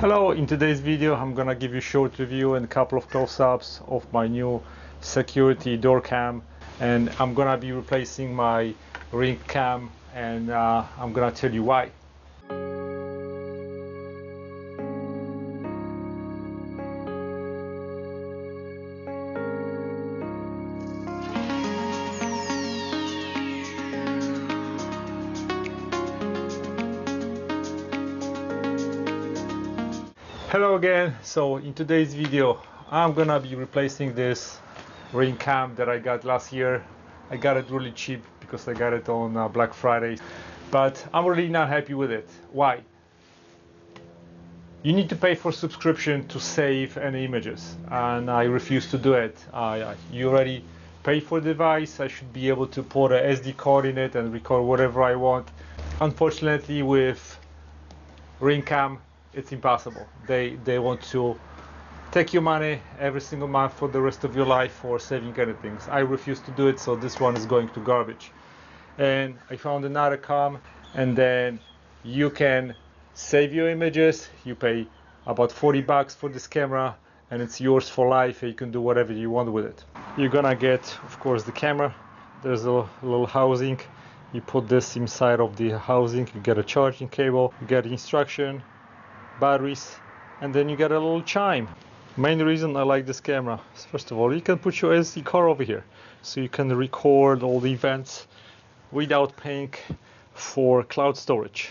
Hello, in today's video I'm gonna give you a short review and a couple of close-ups of my new security door cam, and I'm gonna be replacing my Ring cam, and I'm gonna tell you why. Hello again. So in today's video I'm gonna be replacing this Ring cam that I got last year. I got it really cheap because I got it on Black Friday, but I'm really not happy with it. Why? You need to pay for subscription to save any images, and I refuse to do it. You already pay for the device. I should be able to put a SD card in it and record whatever I want. Unfortunately, with Ring cam, it's impossible. They want to take your money every single month for the rest of your life for saving anything. I refuse to do it, so this one is going to garbage. And I found another cam, and then you can save your images. You pay about 40 bucks for this camera, and it's yours for life, and you can do whatever you want with it. You're gonna get, of course, the camera. There's a little housing. You put this inside of the housing, you get a charging cable, you get instruction, batteries, and then you get a little chime. Main reason I like this camera is, first of all, you can put your SD card over here, so you can record all the events without paying for cloud storage.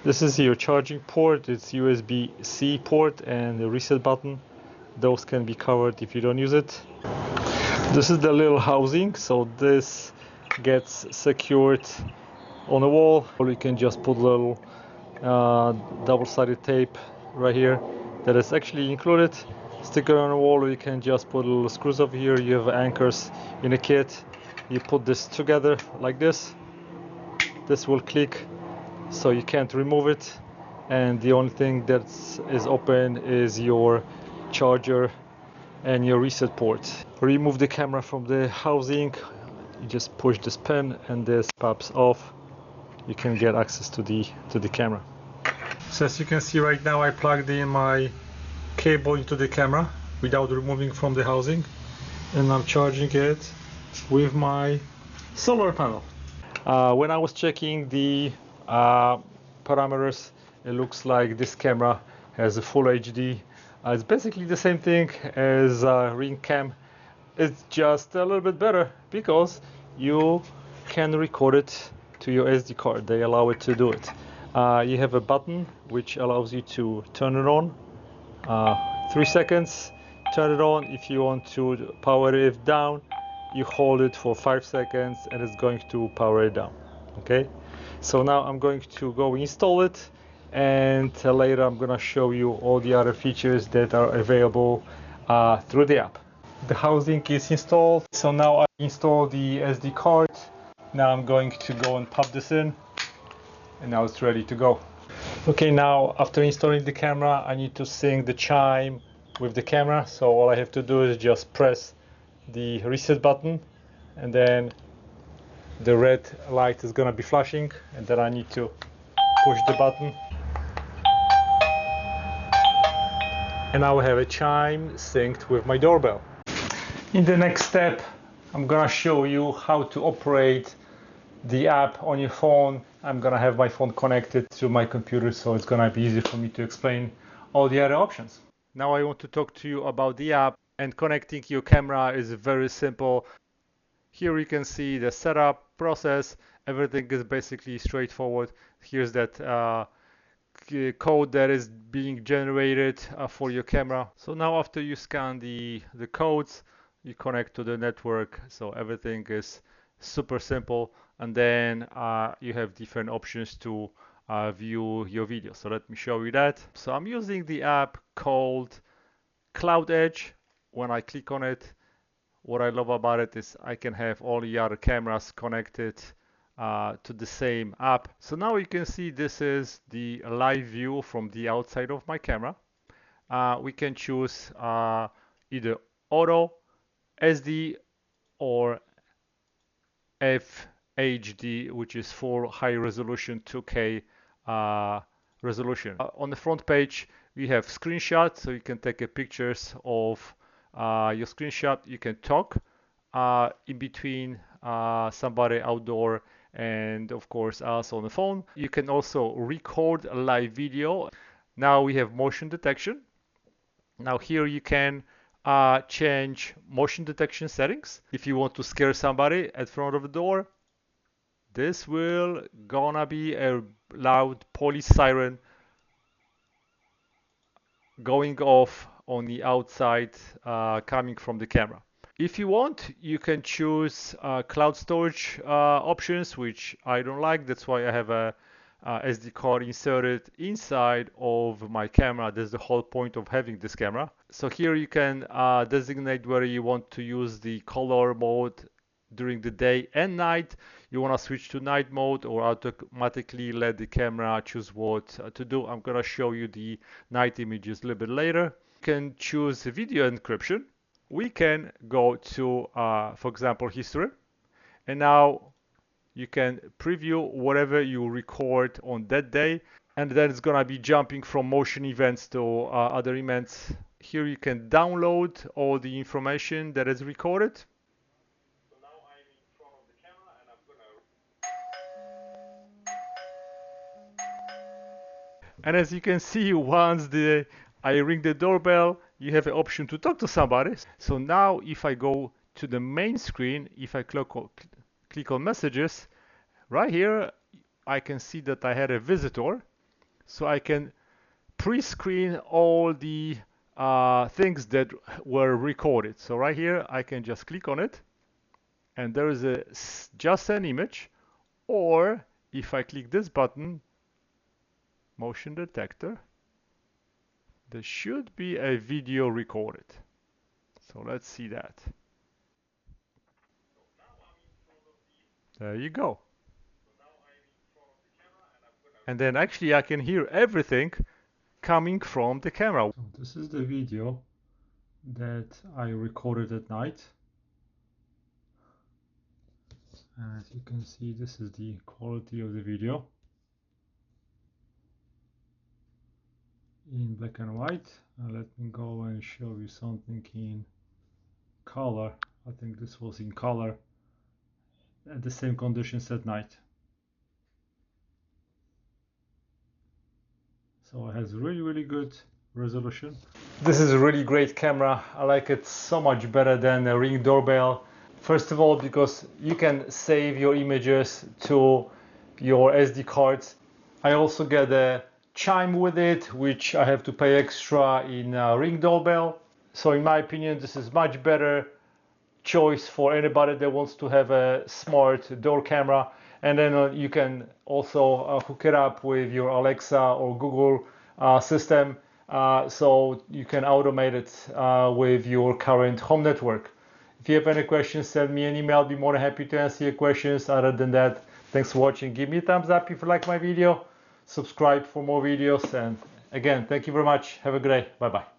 This is your charging port. It's USB-C port and the reset button. Those can be covered if you don't use it. This is the little housing, so this gets secured on the wall, or you can just put a little double-sided tape right here that is actually included. Stick it on the wall, or you can just put little screws over here. You have anchors in a kit. You put this together like this. This will click, so you can't remove it, and the only thing that is open is your charger and your reset port. Remove the camera from the housing. You just push this pin and this pops off. You can get access to the camera. So as you can see right now, I plugged in my cable into the camera without removing from the housing, and I'm charging it with my solar panel. When I was checking the parameters, it looks like this camera has a full HD. It's basically the same thing as Ring cam. It's just a little bit better because you can record it to your SD card. They allow it to do it. You have a button which allows you to turn it on. 3 seconds, turn it on. If you want to power it down, you hold it for 5 seconds and it's going to power it down. Okay, so now I'm going to go install it, and later I'm gonna show you all the other features that are available through the app. The housing is installed, so now I install the SD card. Now I'm going to go and pop this in, and now it's ready to go. Okay, now after installing the camera, I need to sync the chime with the camera. So all I have to do is just press the reset button, and then the red light is gonna be flashing, and then I need to push the button, and now I have a chime synced with my doorbell. In the next step, I'm gonna show you how to operate the app on your phone. I'm gonna have my phone connected to my computer, so it's gonna be easy for me to explain all the other options. Now I want to talk to you about the app, and connecting your camera is very simple. Here you can see the setup process. Everything is basically straightforward. Here's that code that is being generated for your camera. So now after you scan the codes, you connect to the network. So everything is super simple, and then you have different options to view your video. So let me show you that. So I'm using the app called Cloud Edge. When I click on it, what I love about it is I can have all the other cameras connected to the same app. So now you can see this is the live view from the outside of my camera. We can choose either auto, SD, or FHD, which is full high resolution 2K resolution. On the front page, We have screenshot, so you can take a pictures of your screenshot. You can talk in between somebody outdoor and of course us on the phone. You can also record a live video. Now we have motion detection. Now here you can change motion detection settings. If you want to scare somebody at front of the door, this will gonna be a loud police siren going off on the outside coming from the camera. If you want, you can choose cloud storage options, which I don't like. That's why I have a SD card inserted inside of my camera. That's the whole point of having this camera. So here you can designate whether you want to use the color mode during the day and night. You want to switch to night mode or automatically let the camera choose what to do. I'm going to show you the night images a little bit later. You can choose video encryption. We can go to, for example, history. And now you can preview whatever you record on that day. And then it's going to be jumping from motion events to other events. Here you can download all the information that is recorded. And as you can see, once I ring the doorbell, you have an option to talk to somebody. So now if I go to the main screen, if I click on messages, right here, I can see that I had a visitor. So I can pre-screen all the things that were recorded. So right here, I can just click on it. And there is just an image. Or if I click this button, motion detector, there should be a video recorded. So let's see that. There you go. And then actually I can hear everything coming from the camera. So this is the video that I recorded at night. And as you can see, this is the quality of the video. In black and white. Let me go and show you something in color. I think this was in color at the same conditions at night. So it has really good resolution. This is a really great camera. I like it so much better than a Ring Doorbell. First of all, because you can save your images to your SD cards. I also get a chime with it, which I have to pay extra in Ring Doorbell. So in my opinion, this is much better choice for anybody that wants to have a smart door camera. And then you can also hook it up with your Alexa or Google system, so you can automate it with your current home network. If you have any questions, send me an email. I'll be more than happy to answer your questions. Other than that, thanks for watching. Give me a thumbs up if you like my video. Subscribe for more videos. And again, thank you very much. Have a great day. Bye-bye.